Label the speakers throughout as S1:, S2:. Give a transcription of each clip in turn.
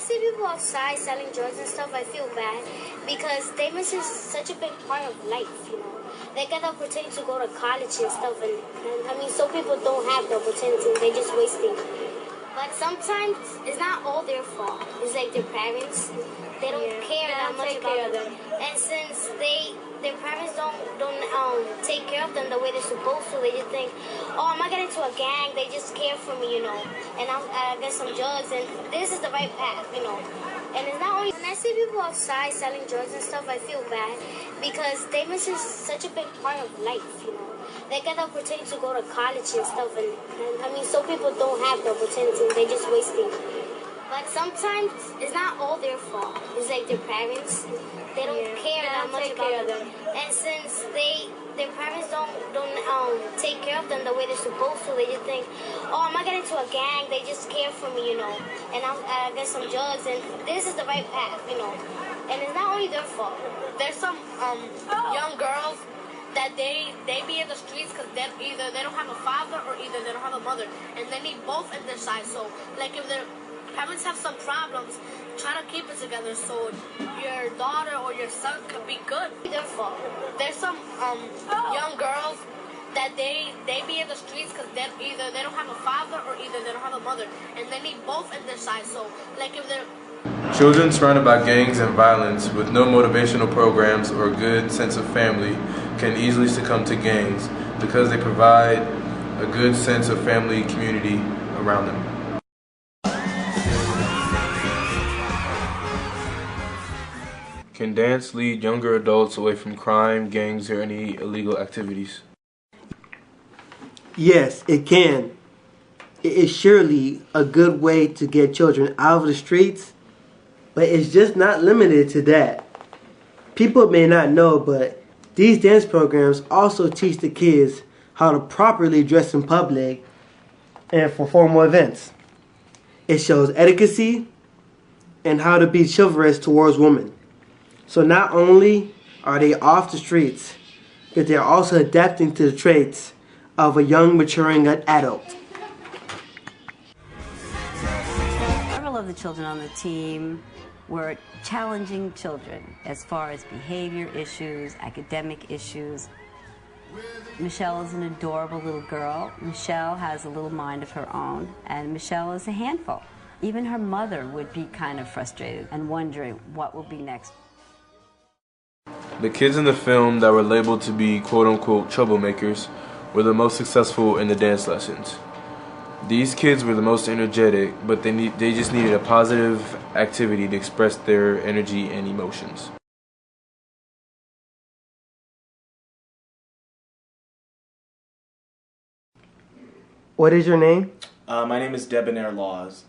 S1: see people outside selling drugs and stuff, I feel bad because they missing such a big part of life, you know. They get the opportunity to go to college and stuff, and I mean, some people don't have the opportunity, they're just wasting. But sometimes it's not all their fault. It's like their parents. They don't care that much about them. And since their parents don't take care of them the way they're supposed to, they just think, oh, I'm not getting into a gang. They just care for me, you know. And I get some drugs, and this is the right path, you know. And it's not only when I see people outside selling drugs and stuff, I feel bad because they missing such a big part of life, you know. They get the opportunity to go to college and stuff, and I mean, some people don't have the opportunity, they're just wasting. But sometimes it's not all their fault. It's like their parents. They don't care that much about them. And since their parents don't take care of them the way they're supposed to, they just think, oh, I'm not getting into a gang. They just care for me, you know. And I get some drugs, and this is the right path, you know. And it's not only their fault.
S2: There's some young girls that they be in the streets because either they don't have a father or either they don't have a mother, and they need both in their side. So, like, if their parents have some problems, try to keep it together so your daughter or your son could be good.
S1: Their fault.
S2: There's some young girls that they be in the streets because either they don't have a father or either they don't have a mother, and they need both in their side. So, like, if they're
S3: children surrounded by gangs and violence with no motivational programs or a good sense of family can easily succumb to gangs because they provide a good sense of family community around them. Can dance lead younger adults away from crime, gangs, or any illegal activities?
S4: Yes, it can. It is surely a good way to get children out of the streets, but it's just not limited to that. People may not know, but these dance programs also teach the kids how to properly dress in public and for formal events. It shows etiquette and how to be chivalrous towards women. So not only are they off the streets, but they're also adapting to the traits of a young, maturing adult.
S5: Several of the children on the team were challenging children as far as behavior issues, academic issues. Michelle is an adorable little girl. Michelle has a little mind of her own, and Michelle is a handful. Even her mother would be kind of frustrated and wondering what will be next.
S3: The kids in the film that were labeled to be quote-unquote troublemakers were the most successful in the dance lessons. These kids were the most energetic, but they just needed a positive activity to express their energy and emotions.
S4: What is your name?
S6: My name is Debonair Laws.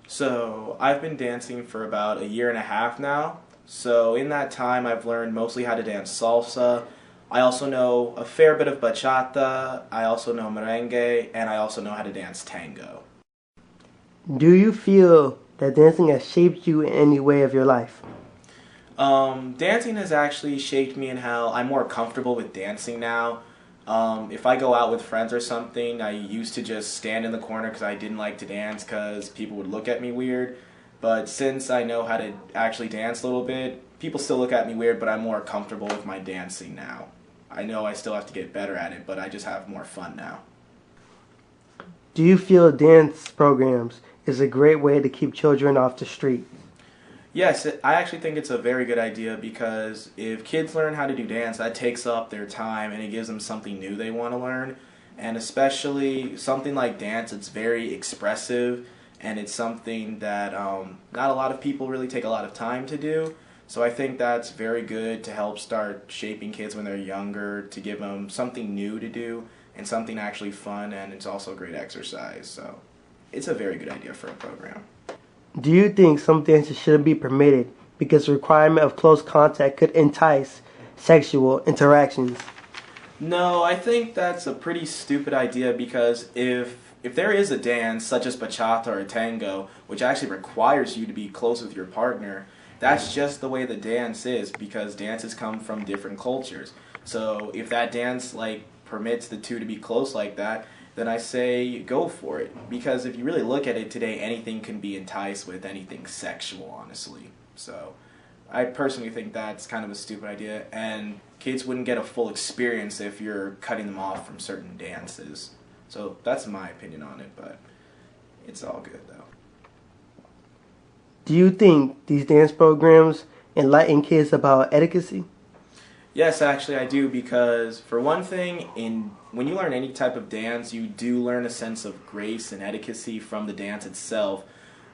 S6: So I've been dancing for about 1.5 years now. So in that time I've learned mostly how to dance salsa. I also know a fair bit of bachata, I also know merengue, and I also know how to dance tango.
S4: Do you feel that dancing has shaped you in any way of your life?
S6: Dancing has actually shaped me in how I'm more comfortable with dancing now. If I go out with friends or something, I used to just stand in the corner because I didn't like to dance because people would look at me weird. But since I know how to actually dance a little bit, people still look at me weird, but I'm more comfortable with my dancing now. I know I still have to get better at it, but I just have more fun now.
S4: Do you feel dance programs is a great way to keep children off the street?
S6: Yes, I actually think it's a very good idea because if kids learn how to do dance, that takes up their time and it gives them something new they want to learn. And especially something like dance, it's very expressive and it's something that not a lot of people really take a lot of time to do. So I think that's very good to help start shaping kids when they're younger, to give them something new to do and something actually fun, and it's also great exercise. So it's a very good idea for a program.
S4: Do you think some dances shouldn't be permitted because the requirement of close contact could entice sexual interactions?
S6: No, I think that's a pretty stupid idea because if there is a dance such as bachata or tango, which actually requires you to be close with your partner, that's just the way the dance is because dances come from different cultures. So if that dance permits the two to be close like that, then I say go for it. Because if you really look at it today, anything can be enticed with anything sexual, honestly. So I personally think that's kind of a stupid idea, and kids wouldn't get a full experience if you're cutting them off from certain dances. So that's my opinion on it, but it's all good though.
S4: Do you think these dance programs enlighten kids about etiquette?
S6: Yes, actually I do, because for one thing, when you learn any type of dance, you do learn a sense of grace and etiquette from the dance itself.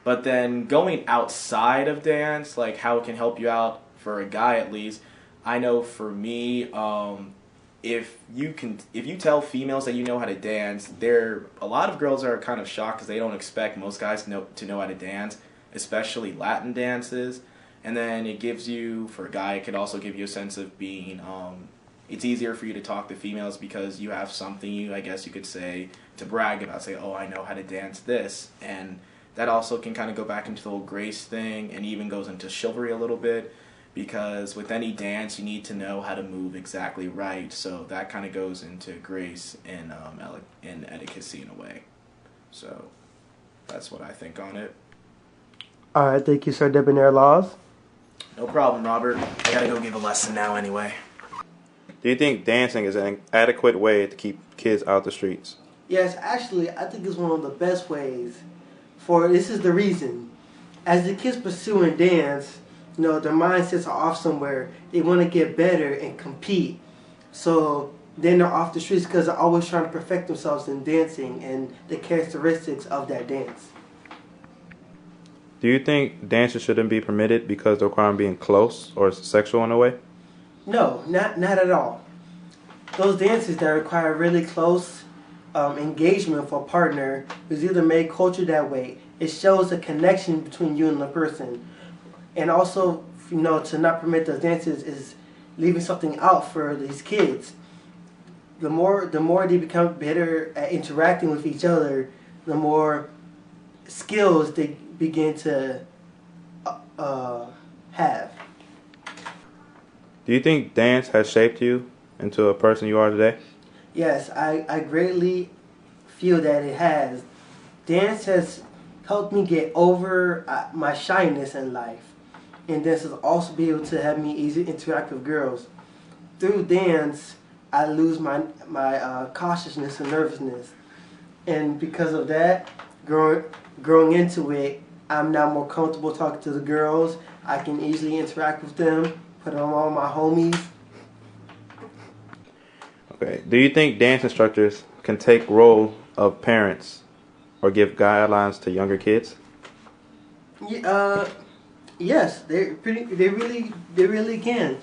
S6: But then going outside of dance, like how it can help you out, for a guy at least, I know for me, if you tell females that you know how to dance, a lot of girls are kind of shocked because they don't expect most guys to know how to dance, especially Latin dances. And then it gives you, for a guy, it could also give you a sense of being, it's easier for you to talk to females because you have something, I guess you could say, to brag about. Say, oh, I know how to dance this. And that also can kind of go back into the whole grace thing, and even goes into chivalry a little bit, because with any dance, you need to know how to move exactly right. So that kind of goes into grace and etiquette in a way. So that's what I think on it.
S4: All right, thank you, Sir Debonair Laws.
S6: No problem, Robert. I gotta go give a lesson now anyway.
S7: Do you think dancing is an adequate way to keep kids out the streets?
S4: Yes, actually, I think it's one of the best ways. For this is the reason. As the kids pursuing dance, their mindsets are off somewhere. They want to get better and compete. So then they're off the streets because they're always trying to perfect themselves in dancing and the characteristics of that dance.
S7: Do you think dances shouldn't be permitted because they're requiring being close or sexual in a way?
S4: No, not at all. Those dances that require really close engagement for a partner is either made culture that way. It shows a connection between you and the person. And also, to not permit those dances is leaving something out for these kids. The more they become better at interacting with each other, the more skills they begin to have.
S7: Do you think dance has shaped you into a person you are today?
S4: Yes, I greatly feel that it has. Dance has helped me get over my shyness in life. And dance has also been able to have me easily interact with girls. Through dance, I lose my cautiousness and nervousness. And because of that, growing into it, I'm now more comfortable talking to the girls. I can easily interact with them, put on all my homies.
S7: Okay. Do you think dance instructors can take role of parents or give guidelines to younger kids?
S4: Yes, they really can,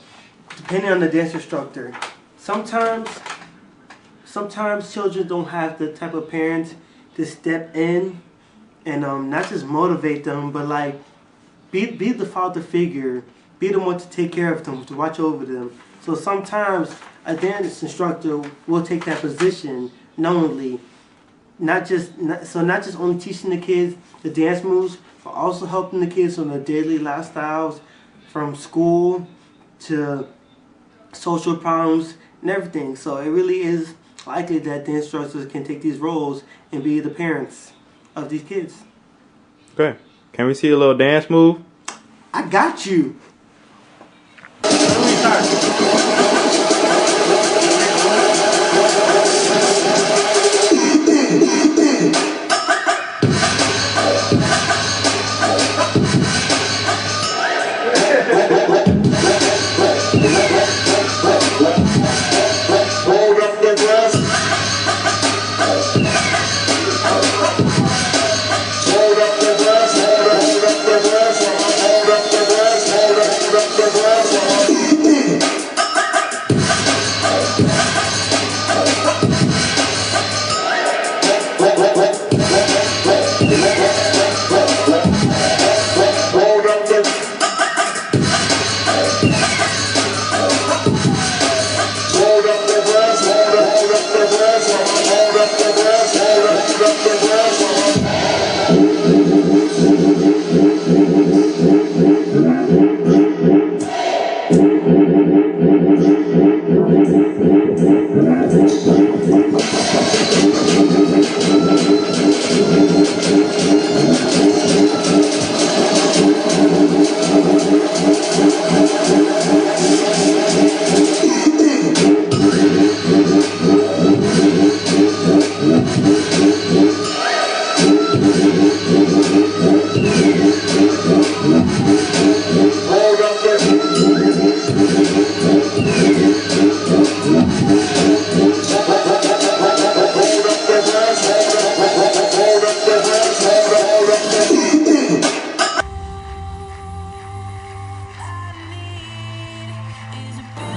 S4: depending on the dance instructor. Sometimes children don't have the type of parents to step in and not just motivate them, but like be the father figure, be the one to take care of them, to watch over them. So sometimes a dance instructor will take that position knowingly, not just only teaching the kids the dance moves, but also helping the kids on their daily lifestyles, from school to social problems and everything. So it really is likely that the instructors can take these roles and be the parents of these kids.
S7: Okay. Can we see a little dance move?
S4: I got you. Let me start.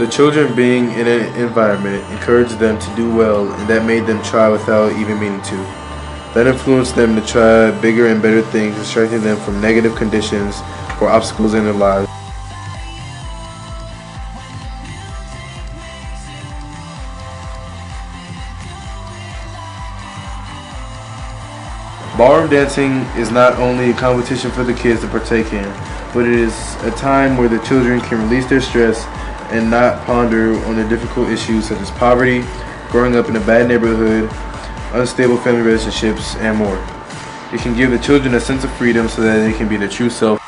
S3: The children being in an environment encouraged them to do well, and that made them try without even meaning to. That influenced them to try bigger and better things, distracting them from negative conditions or obstacles in their lives. Ballroom dancing is not only a competition for the kids to partake in, but it is a time where the children can release their stress and not ponder on the difficult issues such as poverty, growing up in a bad neighborhood, unstable family relationships, and more. It can give the children a sense of freedom so that they can be their true self.